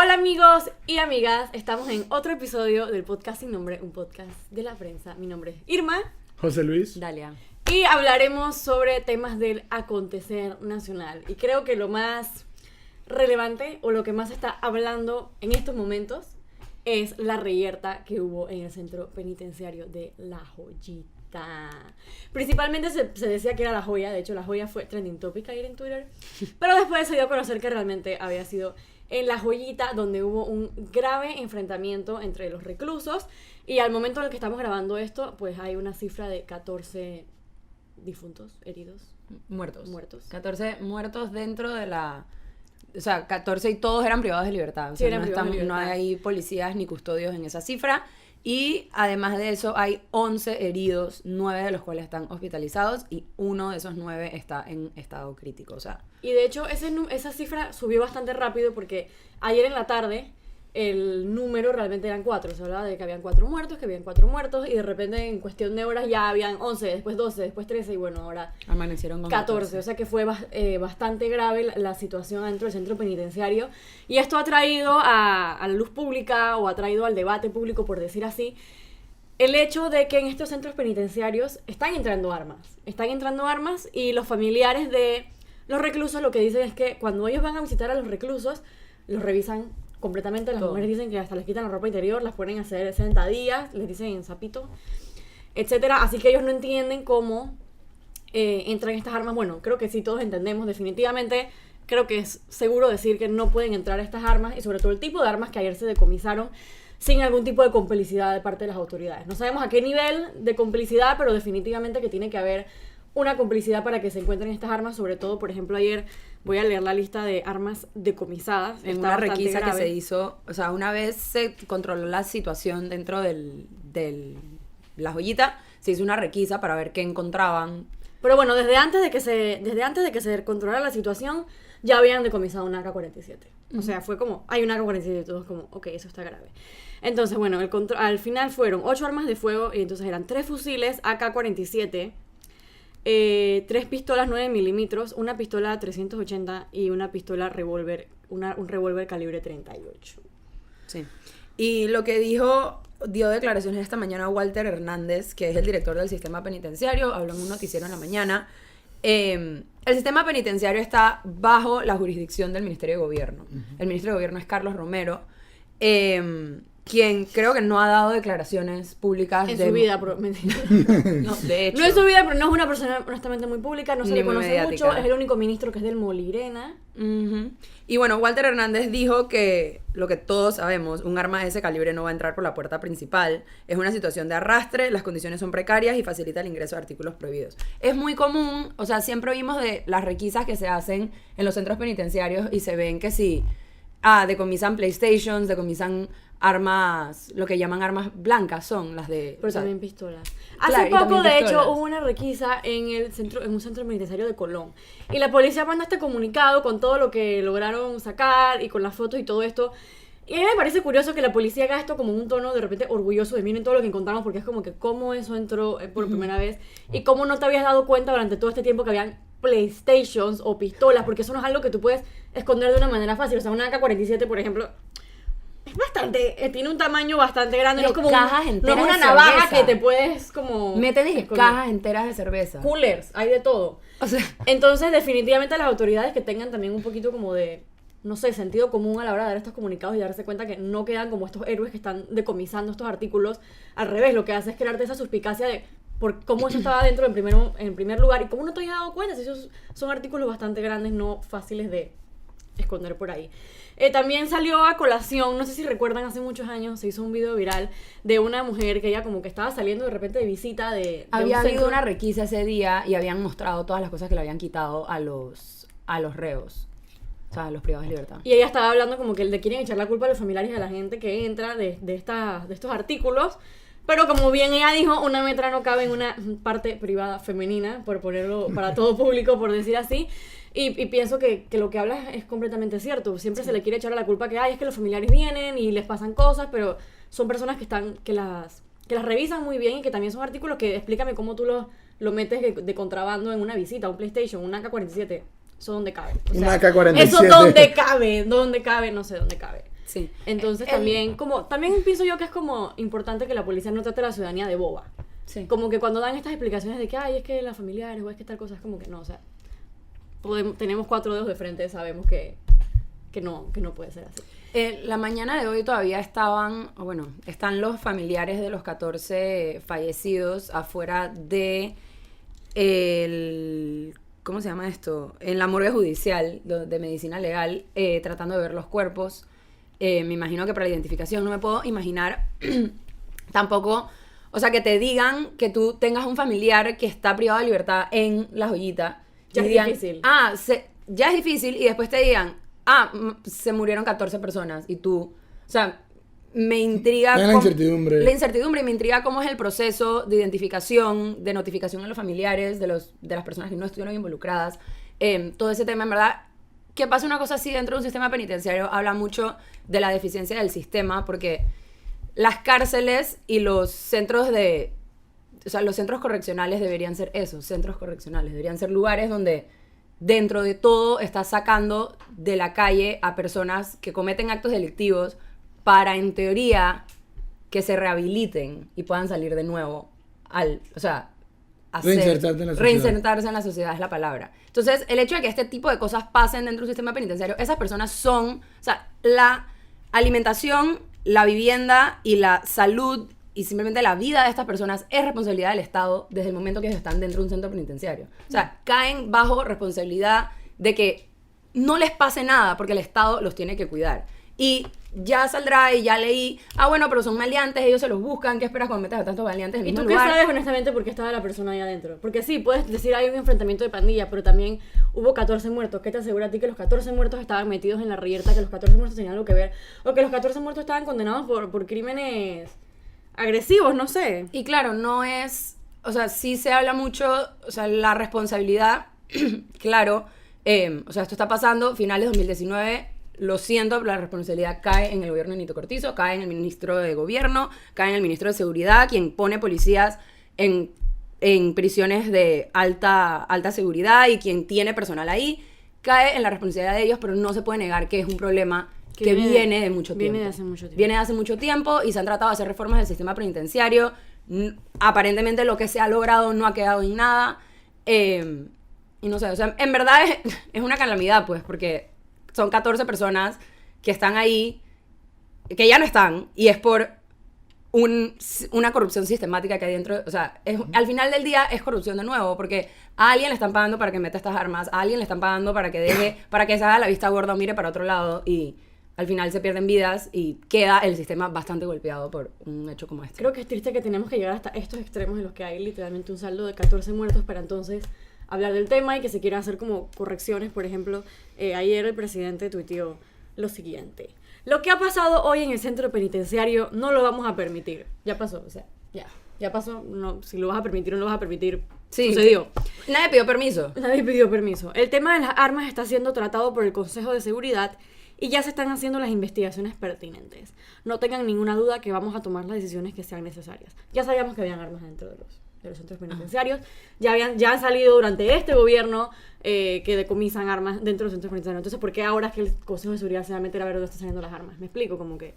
Hola amigos y amigas, estamos en otro episodio del podcast sin nombre, un podcast de la prensa. Mi nombre es Irma. José Luis. Dalia. Y hablaremos sobre temas del acontecer nacional. Y creo que lo más relevante o lo que más se está hablando en estos momentos es la reyerta que hubo en el centro penitenciario de La Joyita. Principalmente se decía que era La Joya, de hecho La Joya fue trending topic ayer en Twitter, pero después se dio a conocer que realmente había sido en La Joyita, donde hubo un grave enfrentamiento entre los reclusos, y al momento en el que estamos grabando esto, pues hay una cifra de 14 difuntos, heridos, Muertos. 14 muertos dentro de la... O sea, 14 y todos eran privados de libertad. O Sí, sea, eran privados de libertad. No hay policías ni custodios en esa cifra. Y además de eso hay 11 heridos, 9 de los cuales están hospitalizados y uno de esos 9 está en estado crítico. O sea, Y de hecho esa cifra subió bastante rápido porque ayer en la tarde el número realmente eran 4. Se hablaba de que habían 4 muertos y de repente en cuestión de horas ya habían 11, después 12, después 13 y bueno, ahora amanecieron con 14. O sea que fue bastante grave la situación dentro del centro penitenciario, y esto ha traído a la luz pública o ha traído al debate público, por decir así, el hecho de que en estos centros penitenciarios están entrando armas y los familiares de los reclusos lo que dicen es que cuando ellos van a visitar a los reclusos, los revisan completamente. Las mujeres dicen que hasta les quitan la ropa interior, las ponen a hacer sentadillas, les dicen en sapito, etcétera. Así que ellos no entienden cómo entran estas armas. Bueno, creo que sí todos entendemos definitivamente. Creo que es seguro decir que no pueden entrar estas armas, y sobre todo el tipo de armas que ayer se decomisaron sin algún tipo de complicidad de parte de las autoridades. No sabemos a qué nivel de complicidad, pero definitivamente que tiene que haber una complicidad para que se encuentren estas armas. Sobre todo, por ejemplo, ayer voy a leer la lista de armas decomisadas. en una requisa que se hizo, o sea, una vez se controló la situación dentro del La Joyita, se hizo una requisa para ver qué encontraban. Pero bueno, desde antes de que se controlara la situación, ya habían decomisado una AK-47. O sea, fue como, hay una AK-47 y todos como, ok, eso está grave. Entonces, bueno, al final fueron 8 armas de fuego, y entonces eran 3 fusiles AK-47, 3 pistolas 9 milímetros, una pistola 380 y una pistola revólver, un revólver calibre 38. Sí. Y lo que dio declaraciones esta mañana Walter Hernández, que es el director del sistema penitenciario, habló en un noticiero en la mañana. El sistema penitenciario está bajo la jurisdicción del Ministerio de Gobierno. El ministro de Gobierno es Carlos Romero, quien creo que no ha dado declaraciones públicas en su vida, mentira. No, de hecho. No en su vida, pero no es una persona honestamente muy pública, no se Ni le muy conoce mediática. mucho, es el único ministro que es del Molirena. Uh-huh. Y bueno, Walter Hernández dijo que lo que todos sabemos, un arma de ese calibre no va a entrar por la puerta principal, es una situación de arrastre, las condiciones son precarias y facilita el ingreso de artículos prohibidos. Es muy común, o sea, siempre vimos de las requisas que se hacen en los centros penitenciarios y se ven que sí, decomisan PlayStations, decomisan armas, lo que llaman armas blancas son las de... Pero o sea, también pistolas. claro, Hace y poco, también de pistolas. hecho, hubo una requisa en un centro penitenciario de Colón. Y la policía manda este comunicado con todo lo que lograron sacar y con las fotos y todo esto. Y a mí me parece curioso que la policía haga esto como un tono de repente orgulloso de miren todo lo que encontramos, porque es como que cómo eso entró por primera vez y cómo no te habías dado cuenta durante todo este tiempo que habían PlayStations o pistolas, porque eso no es algo que tú puedes esconder de una manera fácil. O sea, una AK-47, por ejemplo, es bastante, tiene un tamaño bastante grande, Pero no es como cajas no enteras es una de navaja cerveza. que te puedes como mete dije, esconder. cajas enteras de cerveza. Coolers, hay de todo. O sea, Entonces, definitivamente las autoridades que tengan también un poquito como de, no sé, sentido común a la hora de dar estos comunicados y darse cuenta que no quedan como estos héroes que están decomisando estos artículos. Al revés, lo que hace es crearte esa suspicacia de por cómo eso estaba dentro en primer lugar y cómo no te habías dado cuenta si esos son artículos bastante grandes, no fáciles de esconder por ahí. También salió a colación, no sé si recuerdan, hace muchos años se hizo un video viral de una mujer que ella como que estaba saliendo de repente de visita de había un habido centro. una requisa ese día y habían mostrado todas las cosas que le habían quitado a los reos, o sea, a los privados de libertad. Y ella estaba hablando como que le quieren echar la culpa a los familiares y a la gente que entra de estos artículos. Pero como bien ella dijo, una metra no cabe en una parte privada femenina, por ponerlo para todo público, por decir así. Y pienso que lo que hablas es completamente cierto. Siempre se le quiere echar a la culpa que hay, es que los familiares vienen y les pasan cosas, pero son personas que las revisan muy bien y que también son artículos que explícame cómo tú lo metes de contrabando en una visita, un PlayStation, un AK-47. Eso dónde cabe. O sea, Una AK-47. Eso dónde cabe, no sé dónde cabe. Sí. Entonces también pienso yo que es como importante que la policía no trate a la ciudadanía de boba. Sí. Como que cuando dan estas explicaciones de que, ay, es que las familiares o es que tal cosa, es como que no, o sea, tenemos 4 dedos de frente, sabemos que no puede ser así. La mañana de hoy todavía están los familiares de los 14 fallecidos afuera de ¿cómo se llama esto? En la morgue judicial de medicina legal, tratando de ver los cuerpos. Me imagino que para la identificación no me puedo imaginar tampoco, o sea, que te digan que tú tengas un familiar que está privado de libertad en La Joyita. Ya es difícil. Ya es difícil y después te digan, se murieron 14 personas y tú, o sea, me intriga la incertidumbre. La incertidumbre, y me intriga cómo es el proceso de identificación, de notificación a los familiares de las personas que no estuvieron involucradas. Todo ese tema, en verdad, que pase una cosa así dentro de un sistema penitenciario habla mucho de la deficiencia del sistema, porque las cárceles y los centros los centros correccionales deberían ser esos, centros correccionales, deberían ser lugares donde dentro de todo estás sacando de la calle a personas que cometen actos delictivos para, en teoría, que se rehabiliten y puedan salir de nuevo reinsertarse en la sociedad es la palabra. Entonces, el hecho de que este tipo de cosas pasen dentro del sistema penitenciario, esas personas la alimentación, la vivienda y la salud y simplemente la vida de estas personas es responsabilidad del Estado desde el momento que ellos están dentro de un centro penitenciario. O sea, caen bajo responsabilidad de que no les pase nada porque el Estado los tiene que cuidar. Y ya saldrá y ya leí, bueno, pero son maleantes, ellos se los buscan, ¿qué esperas cuando metes a tantos maleantes en el mismo lugar? ¿Y tú qué sabes honestamente por qué estaba la persona ahí adentro? Porque sí, puedes decir hay un enfrentamiento de pandilla, pero también hubo 14 muertos. ¿Qué te asegura a ti que los 14 muertos estaban metidos en la reyerta, que los 14 muertos tenían algo que ver? O que los 14 muertos estaban condenados por crímenes agresivos, no sé. Y claro, no es, o sea, sí se habla mucho, o sea, la responsabilidad, claro, o sea, esto está pasando, finales de 2019, lo siento, pero la responsabilidad cae en el gobierno de Nito Cortizo, cae en el ministro de gobierno, cae en el ministro de seguridad, quien pone policías en prisiones de alta seguridad y quien tiene personal ahí, cae en la responsabilidad de ellos, pero no se puede negar que es un problema que viene de mucho tiempo. Viene de hace mucho tiempo. Viene de hace mucho tiempo y se han tratado de hacer reformas del sistema penitenciario. Aparentemente lo que se ha logrado no ha quedado en nada. Y no sé, o sea, en verdad es una calamidad, pues, porque son 14 personas que están ahí, que ya no están, y es por una corrupción sistemática que hay dentro. O sea, al final del día es corrupción de nuevo, porque a alguien le están pagando para que meta estas armas, a alguien le están pagando para que se haga la vista gorda o mire para otro lado, y al final se pierden vidas y queda el sistema bastante golpeado por un hecho como este. Creo que es triste que tenemos que llegar hasta estos extremos en los que hay literalmente un saldo de 14 muertos para entonces hablar del tema y que se quieran hacer como correcciones. Por ejemplo, ayer el presidente tuiteó lo siguiente: lo que ha pasado hoy en el centro penitenciario no lo vamos a permitir. Ya pasó, o sea, ya pasó. No, si lo vas a permitir o no lo vas a permitir, sí, sucedió. Nadie pidió permiso. Nadie pidió permiso. El tema de las armas está siendo tratado por el Consejo de Seguridad y ya se están haciendo las investigaciones pertinentes. No tengan ninguna duda que vamos a tomar las decisiones que sean necesarias. Ya sabíamos que habían armas dentro de los centros penitenciarios. Ya han salido durante este gobierno que decomisan armas dentro de los centros penitenciarios. Entonces, ¿por qué ahora es que el Consejo de Seguridad se va a meter a ver dónde están saliendo las armas? Me explico, como que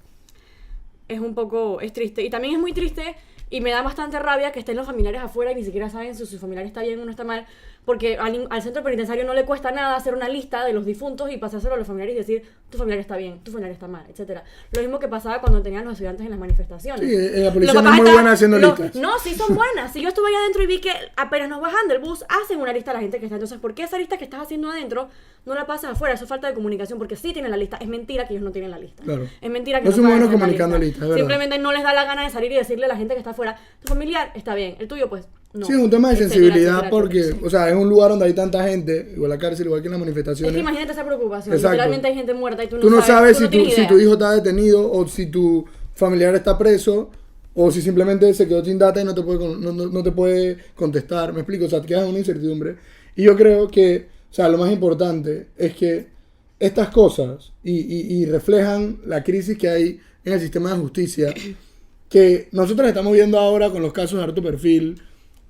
es triste. Y también es muy triste y me da bastante rabia que estén los familiares afuera y ni siquiera saben si su familiar está bien o no está mal, porque al centro penitenciario no le cuesta nada hacer una lista de los difuntos y pasárselo a los familiares y decir, tu familiar está bien, tu familiar está mal, etcétera. Lo mismo que pasaba cuando tenían los estudiantes en las manifestaciones. Sí, la policía no es muy buena haciendo listas. No, sí son buenas. Si yo estuve allá adentro y vi que apenas nos bajan del bus, hacen una lista a la gente que está. Entonces, ¿por qué esa lista que estás haciendo adentro no la pasas afuera? Eso es falta de comunicación, porque sí tienen la lista. Es mentira que ellos no tienen la lista. Claro. Es mentira que no son buenos puedan hacer comunicando la listas, es verdad. Simplemente no les da la gana de salir y decirle a la gente que está afuera, tu familiar está bien, el tuyo pues no. Sí, es un tema de sensibilidad, etcétera, porque, etcétera. o sea, es un lugar donde hay tanta gente, igual la cárcel, igual que en las manifestaciones. Es que imagínate esa preocupación. Exacto. Literalmente hay gente muerta y tú Tú no sabes tú no si tienes idea. tu hijo está detenido o si tu familiar está preso o si simplemente se quedó sin data y no te puede contestar. Me explico, o sea, te quedas en una incertidumbre. Y yo creo que, o sea, lo más importante es que estas cosas y reflejan la crisis que hay en el sistema de justicia, que nosotros estamos viendo ahora con los casos de alto perfil,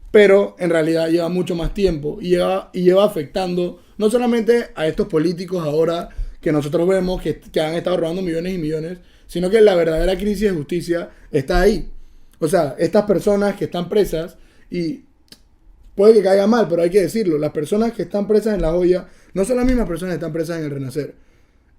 pero en realidad lleva mucho más tiempo y lleva afectando no solamente a estos políticos ahora que nosotros vemos que han estado robando millones y millones, sino que la verdadera crisis de justicia está ahí. O sea, estas personas que están presas, y puede que caiga mal, pero hay que decirlo, las personas que están presas en La Joya no son las mismas personas que están presas en el Renacer.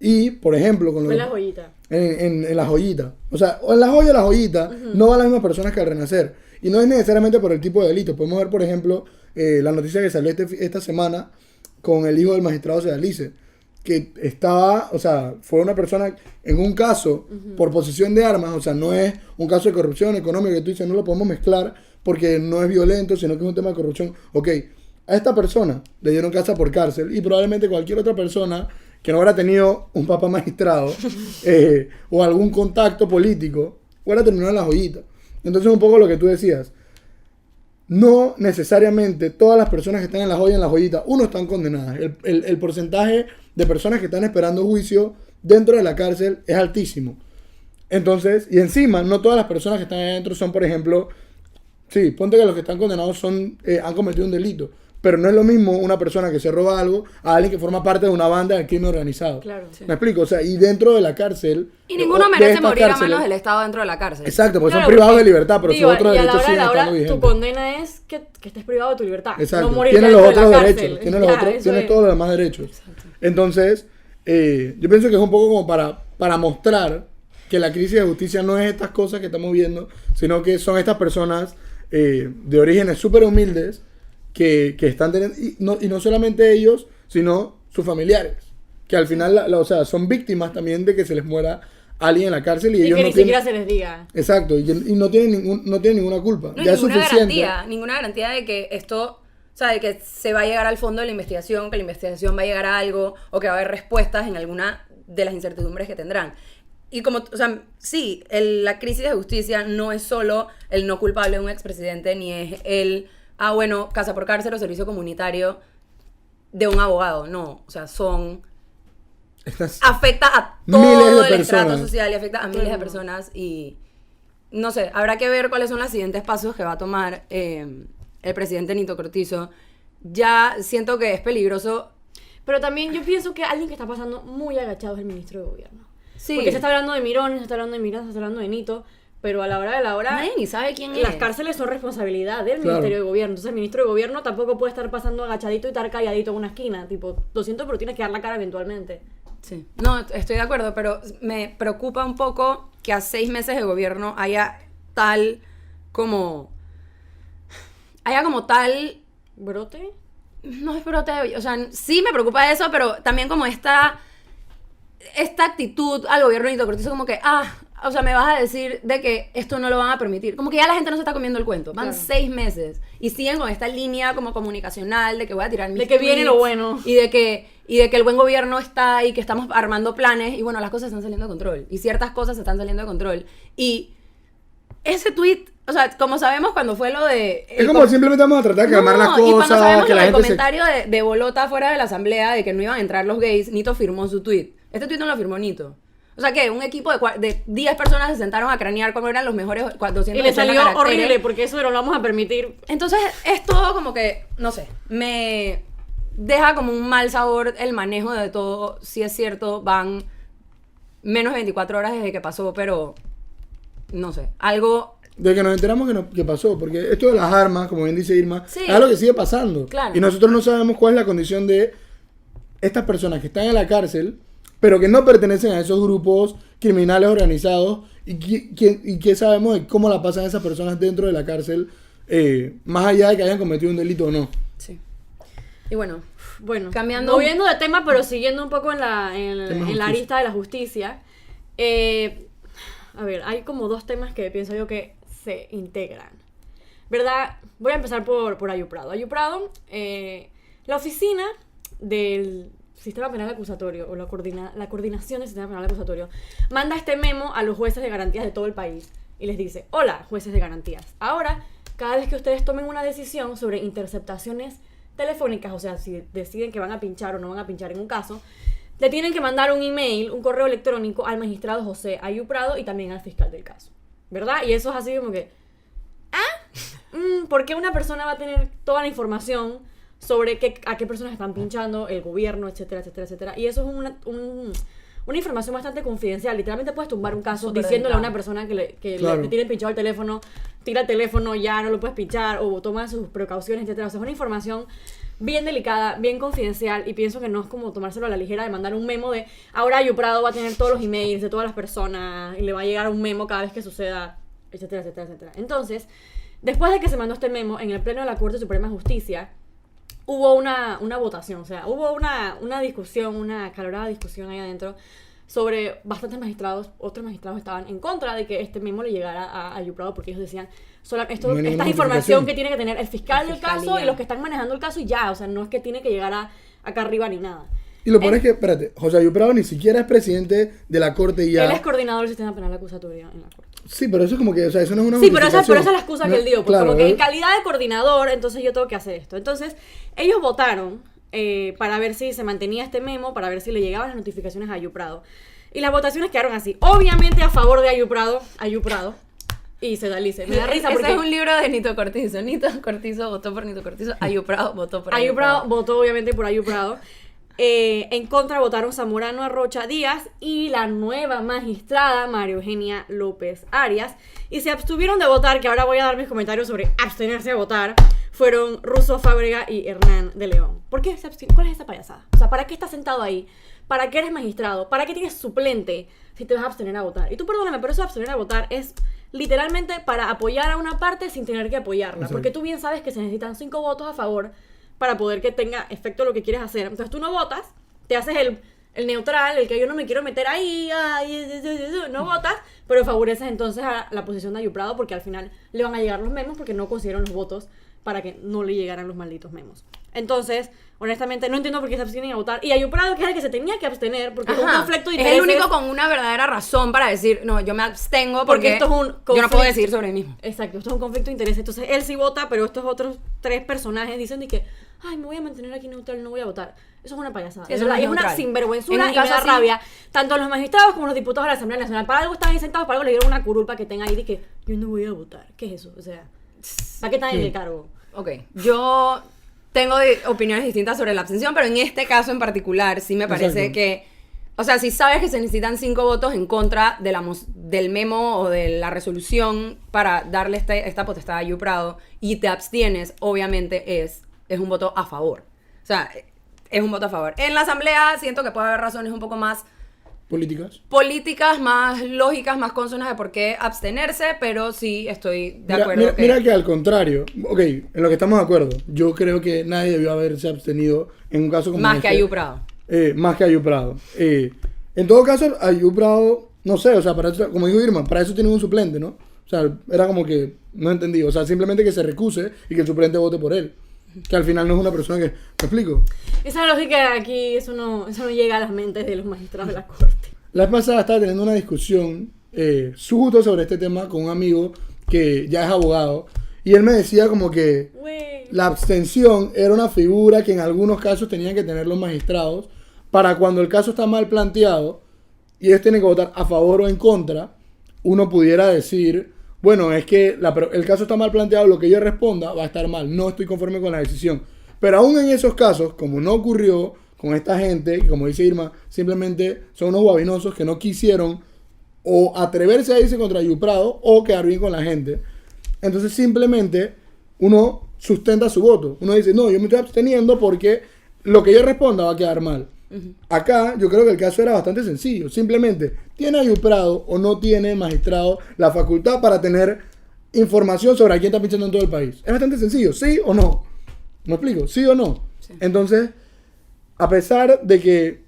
Y, por ejemplo, con Fue La Joyita. En La Joyita. O sea, en La Joya, La Joyita, no van las mismas personas que al Renacer. Y no es necesariamente por el tipo de delito. Podemos ver, por ejemplo, la noticia que salió esta semana con el hijo del magistrado Sedalice, que estaba, o sea, fue una persona en un caso por posesión de armas, o sea, no es un caso de corrupción económica que tú dices, no lo podemos mezclar porque no es violento, sino que es un tema de corrupción. Ok, a esta persona le dieron casa por cárcel y probablemente cualquier otra persona que no hubiera tenido un papá magistrado o algún contacto político, hubiera terminado en La Joyita. Entonces un poco lo que tú decías, no necesariamente todas las personas que están en La Joya, en La Joyita, están condenadas. El porcentaje de personas que están esperando juicio dentro de la cárcel es altísimo. Entonces, y encima, no todas las personas que están ahí adentro son, por ejemplo, sí, ponte que los que están condenados han cometido un delito, pero no es lo mismo una persona que se roba algo a alguien que forma parte de una banda del crimen organizado. Claro. Sí. ¿Me explico? O sea, y dentro de la cárcel... Y ninguno merece morir a manos del Estado dentro de la cárcel. Exacto, porque Claro, son privados porque, de libertad, pero sus otros derechos siguen estando ahora, tu vigentes. condena es que estés privado de tu libertad. Exacto. No morir Tienes los dentro de otros la derechos, cárcel. tienes todos los demás derechos. Exacto. Entonces, yo pienso que es un poco como para mostrar que la crisis de justicia no es estas cosas que estamos viendo, sino que son estas personas de orígenes súper humildes que están teniendo, y no solamente ellos, sino sus familiares, que al final, o sea, son víctimas también de que se les muera alguien en la cárcel y ellos que no ni tienen, siquiera se les diga. exacto, y no tienen ninguna culpa. No hay Ya es suficiente. ninguna garantía de que esto, o sea, de que se va a llegar al fondo de la investigación, que la investigación va a llegar a algo, o que va a haber respuestas en alguna de las incertidumbres que tendrán. Y como, o sea, sí, la crisis de justicia no es solo el no culpable de un expresidente, ni es el, bueno, casa por cárcel o servicio comunitario de un abogado. No, o sea, afecta a todo el estrato social y afecta a miles de personas. Y no sé, habrá que ver cuáles son los siguientes pasos que va a tomar el presidente Nito Cortizo. Ya siento que es peligroso. Pero también yo pienso que alguien que está pasando muy agachado es el ministro de Gobierno. Sí. Porque se está hablando de Mirón, se está hablando de Miranda, se está hablando de Nito, pero a la hora de la hora... Nadie ni sabe quién es. Las cárceles son responsabilidad del Ministerio de Gobierno. Entonces el ministro de Gobierno tampoco puede estar pasando agachadito y estar calladito en una esquina. Tipo, lo siento, pero tienes que dar la cara eventualmente. Sí. No, estoy de acuerdo, pero me preocupa un poco que a 6 meses de gobierno haya como tal... ¿Brote? No es brote, o sea, sí me preocupa eso, pero también como esta actitud al gobierno de Nito Cortizo como que, o sea, me vas a decir de que esto no lo van a permitir. Como que ya la gente no se está comiendo el cuento. Van 6 meses y siguen con esta línea como comunicacional de que voy a tirar mis de que tweets, viene lo bueno. Y de que el buen gobierno está y que estamos armando planes y bueno, las cosas están saliendo de control. Y ciertas cosas están saliendo de control. Y ese tweet, o sea, como sabemos cuando fue lo de... Es como simplemente vamos a tratar de calmar las cosas. Y cuando sabemos que la el gente comentario de Bolota fuera de la asamblea de que no iban a entrar los gays, Nito firmó su tweet. Este tweet no lo firmó Nito. O sea que un equipo de 10 personas se sentaron a cranear cuáles eran los mejores 200 y le salió horrible porque eso no lo vamos a permitir. Entonces es todo como que, no sé, me deja como un mal sabor el manejo de todo. Si es cierto, van menos de 24 horas desde que pasó, pero no sé, algo... De que nos enteramos que pasó, porque esto de las armas, como bien dice Irma, sí, es algo que sigue pasando. Claro. Y nosotros no sabemos cuál es la condición de estas personas que están en la cárcel, pero que no pertenecen a esos grupos criminales organizados, y qué sabemos de cómo la pasan esas personas dentro de la cárcel, más allá de que hayan cometido un delito o no. Sí. Y bueno, cambiando, moviendo de tema, pero siguiendo un poco en la arista de la justicia. A ver, hay como 2 temas que pienso yo que se integran, ¿verdad? Voy a empezar por Ayu Prado. Ayu Prado, la oficina del Sistema Penal Acusatorio, o la coordinación del Sistema Penal Acusatorio, manda este memo a los jueces de garantías de todo el país y les dice: hola, jueces de garantías, ahora, cada vez que ustedes tomen una decisión sobre interceptaciones telefónicas, o sea, si deciden que van a pinchar o no van a pinchar en un caso, le tienen que mandar un email, un correo electrónico al magistrado José Ayu Prado y también al fiscal del caso, ¿verdad? Y eso es así como que, ¿por qué una persona va a tener toda la información sobre a qué personas están pinchando, el gobierno, etcétera, etcétera, etcétera. Y eso es una información bastante confidencial. Literalmente puedes tumbar un caso Súper diciéndole a delicado. una persona que Claro. le tienen pinchado el teléfono, tira el teléfono, ya no lo puedes pinchar, o toma sus precauciones, etcétera. O sea, es una información bien delicada, bien confidencial, y pienso que no es como tomárselo a la ligera de mandar un memo de ahora Ayu Prado va a tener todos los emails de todas las personas y le va a llegar un memo cada vez que suceda, etcétera, etcétera, etcétera. Entonces, después de que se mandó este memo, en el pleno de la Corte Suprema de Justicia hubo una votación, o sea, hubo una discusión, una acalorada discusión ahí adentro sobre bastantes magistrados. Otros magistrados estaban en contra de que este memo le llegara a Ayu Prado, porque ellos decían, No hay esta ninguna es información justificación. que tiene que tener el fiscal La del caso fiscalía. y los que están manejando el caso y ya, o sea, no es que tiene que llegar acá arriba ni nada. Y lo peor es que, espérate, José Ayu Prado ni siquiera es presidente de la corte y ya. Él es coordinador del sistema penal acusatorio en la corte. Sí, pero eso es como que, o sea, eso no es una Sí, pero esa es justificación. la excusa que No, él dio. Porque claro, como que en él- calidad de coordinador, entonces yo tengo que hacer esto. Entonces, ellos votaron para ver si se mantenía este memo, para ver si le llegaban las notificaciones a Ayu Prado. Y las votaciones quedaron así. Obviamente a favor de Ayu Prado, y se da lice. Me da risa Ese porque es un libro de Nito Cortizo. Nito Cortizo votó por Nito Cortizo. Ayu Prado votó por Ayu Prado votó obviamente por Ayu Prado. En contra votaron Zamorano Arrocha Díaz y la nueva magistrada María Eugenia López Arias. Y se abstuvieron de votar, que ahora voy a dar mis comentarios sobre abstenerse de votar, fueron Russo Fábrega y Hernán de León. ¿Por qué se abstienen? ¿Cuál es esa payasada? O sea, ¿para qué estás sentado ahí? ¿Para qué eres magistrado? ¿Para qué tienes suplente si te vas a abstener a votar? Y tú perdóname, pero eso de abstener a votar es literalmente para apoyar a una parte sin tener que apoyarla. Exacto. Porque tú bien sabes que se necesitan 5 votos a favor para poder que tenga efecto lo que quieres hacer. Entonces tú no votas, te haces el neutral, el que yo no me quiero meter ahí, no votas, pero favoreces entonces a la posición de Ayu Prado porque al final le van a llegar los memos porque no consiguieron los votos para que no le llegaran los malditos memos. Entonces, honestamente, no entiendo por qué se abstienen a votar. Y Ayu Prado, que era el que se tenía que abstener porque es un conflicto de Es intereses. el único con una verdadera razón para decir, no, yo me abstengo porque esto es un yo no conflicto. puedo decidir sobre mí mismo. Exacto, esto es un conflicto de interés. Entonces él sí vota, pero estos otros 3 personajes dicen de que, ay, me voy a mantener aquí neutral, no voy a votar. Eso es una payasada. Eso Es no es una neutral. sinvergüenzura En un y me caso da así- rabia. Tanto los magistrados como los diputados de la Asamblea Nacional. Para algo están ahí sentados, para algo le dieron una curul para que tenga ahí de que yo no voy a votar. ¿Qué es eso? O sea, ¿para qué están en el cargo? Ok, yo tengo opiniones distintas sobre la abstención, pero en este caso en particular sí me parece Exacto. que, o sea, si sabes que se necesitan 5 votos en contra de del memo o de la resolución para darle esta potestad a Ayu Prado y te abstienes, obviamente es un voto a favor. O sea, es un voto a favor. En la asamblea siento que puede haber razones un poco más políticas, más lógicas, más consonas de por qué abstenerse, pero sí estoy de acuerdo. Mira que al contrario, ok, en lo que estamos de acuerdo, yo creo que nadie debió haberse abstenido en un caso como más este. que Ayu Prado. Más que Ayu Prado. En todo caso, Ayu Prado, no sé, o sea, para eso, como dijo Irma, para eso tiene un suplente, ¿no? O sea, era como que, no entendí, o sea, simplemente que se recuse y que el suplente vote por él. Que al final no es una persona que... ¿Me explico? Esa lógica aquí, eso no llega a las mentes de los magistrados de la corte. La vez pasada estaba teniendo una discusión justo sobre este tema con un amigo que ya es abogado y él me decía como que Güey. la abstención era una figura que en algunos casos tenían que tener los magistrados para cuando el caso está mal planteado y ellos tienen que votar a favor o en contra, uno pudiera decir, bueno, es que el caso está mal planteado, lo que yo responda va a estar mal, no estoy conforme con la decisión. Pero aún en esos casos, como no ocurrió con esta gente, que como dice Irma, simplemente son unos guabinosos que no quisieron o atreverse a irse contra Ayu Prado o quedar bien con la gente. Entonces simplemente uno sustenta su voto. Uno dice, no, yo me estoy absteniendo porque lo que yo responda va a quedar mal. Acá yo creo que el caso era bastante sencillo. Simplemente, ¿tiene Ayu Prado o no tiene el magistrado la facultad para tener información sobre a quién está pinchando en todo el país? Es bastante sencillo, ¿sí o no? ¿Me explico? ¿Sí o no? Sí. Entonces, a pesar de que,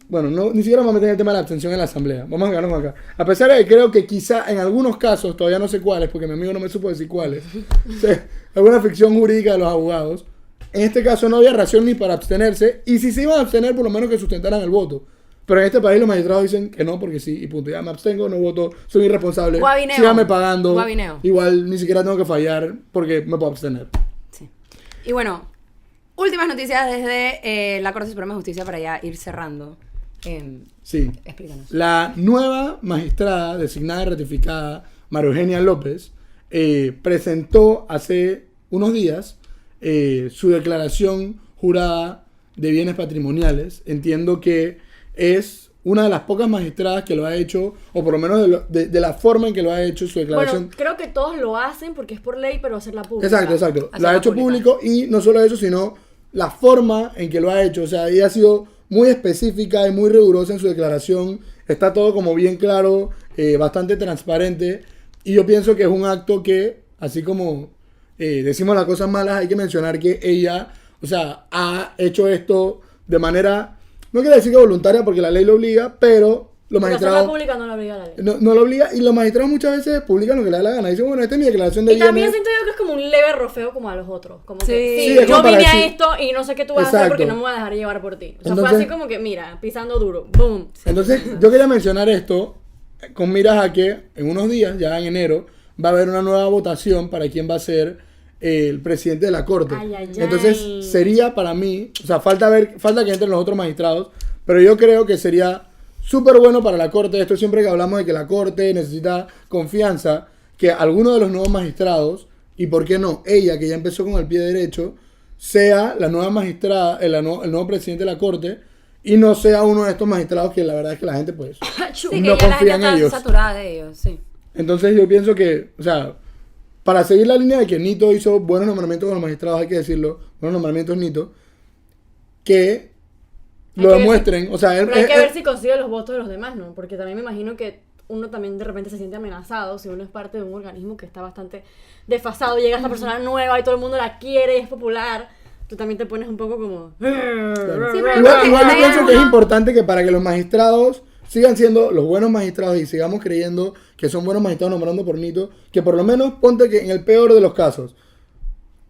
bueno, ni siquiera vamos a meter en el tema de la abstención en la asamblea. Vamos a quedarnos acá. A pesar de que creo que quizá en algunos casos, todavía no sé cuáles, porque mi amigo no me supo decir cuáles, o sea, alguna ficción jurídica de los abogados, en este caso no había razón ni para abstenerse, y si se iban a abstener, por lo menos que sustentaran el voto. Pero en este país los magistrados dicen que no, porque sí, y punto. Ya me abstengo, no voto, soy irresponsable, Guabineo. síganme pagando, Guabineo. igual ni siquiera tengo que fallar porque me puedo abstener. Sí. Y bueno, últimas noticias desde la Corte Suprema de Justicia para ya ir cerrando. Sí. Explícanos. La nueva magistrada designada y ratificada, María Eugenia López, presentó hace unos días su declaración jurada de bienes patrimoniales. Entiendo que es una de las pocas magistradas que lo ha hecho, o por lo menos de la forma en que lo ha hecho su declaración. Bueno, creo que todos lo hacen porque es por ley, pero hacerla pública. Exacto. Lo ha Hacerla hecho pública. público, y no solo eso, sino la forma en que lo ha hecho. O sea, ella ha sido muy específica y muy rigurosa en su declaración. Está todo como bien claro, bastante transparente. Y yo pienso que es un acto que, así como decimos las cosas malas, hay que mencionar que ella, o sea, ha hecho esto de manera, no quiero decir que voluntaria porque la ley lo obliga, pero los Porque hacerla magistrados pública no la obliga la ley. no lo obliga, y los magistrados muchas veces publican lo que le da la gana. Dicen, bueno, esta es mi declaración de Y también bienes. siento yo que es como un leve rofeo como a los otros. Como Sí. que, Sí, sí, es como yo para vine a decir- esto y no sé qué tú vas a hacer Exacto. porque no me voy a dejar llevar por ti. O sea, Entonces- fue así como que, mira, pisando duro. Boom. Entonces, yo quería mencionar esto con miras a que en unos días, ya en enero, va a haber una nueva votación para quién va a ser el presidente de la corte. Ay, ay, Entonces, ay. sería para mí, o sea, falta que entren los otros magistrados, pero yo creo que sería súper bueno para la corte. Esto siempre que hablamos de que la corte necesita confianza, que alguno de los nuevos magistrados, y por qué no, ella que ya empezó con el pie derecho, sea la nueva magistrada, el nuevo presidente de la corte, y no sea uno de estos magistrados que la verdad es que la gente pues Sí, no que ya la confía gente en está ellos. saturada de ellos, sí. Entonces yo pienso que, o sea, para seguir la línea de que Nito hizo buenos nombramientos con los magistrados, hay que decirlo, buenos nombramientos Nito, que Hay lo que ver demuestren, o sea, Pero hay que ver si consigue los votos de los demás, ¿no? Porque también me imagino que uno también de repente se siente amenazado si uno es parte de un organismo que está bastante desfasado, llega esta persona nueva y todo el mundo la quiere y es popular. Tú también te pones un poco como... claro. Sí, pero igual yo hay pienso que es algunos- importante que para que los magistrados sigan siendo los buenos magistrados y sigamos creyendo que son buenos magistrados nombrando por Nito, que por lo menos ponte que en el peor de los casos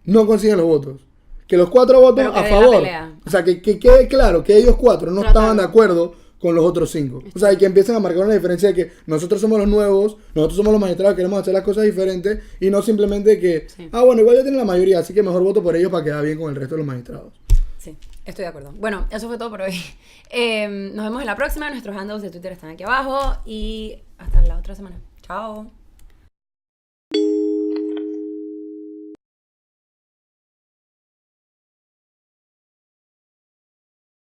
no consiguen los votos. Que los 4 votos Pero que a dé la favor. pelea. O sea, que quede claro que ellos 4 no Trataron. estaban de acuerdo con los otros 5. O sea, y que empiecen a marcar una diferencia de que nosotros somos los nuevos, nosotros somos los magistrados, queremos hacer las cosas diferentes, y no simplemente que, Sí. bueno, igual ya tienen la mayoría, así que mejor voto por ellos para quedar bien con el resto de los magistrados. Sí, estoy de acuerdo. Bueno, eso fue todo por hoy. Nos vemos en la próxima. Nuestros handles de Twitter están aquí abajo. Y hasta la otra semana. Chao.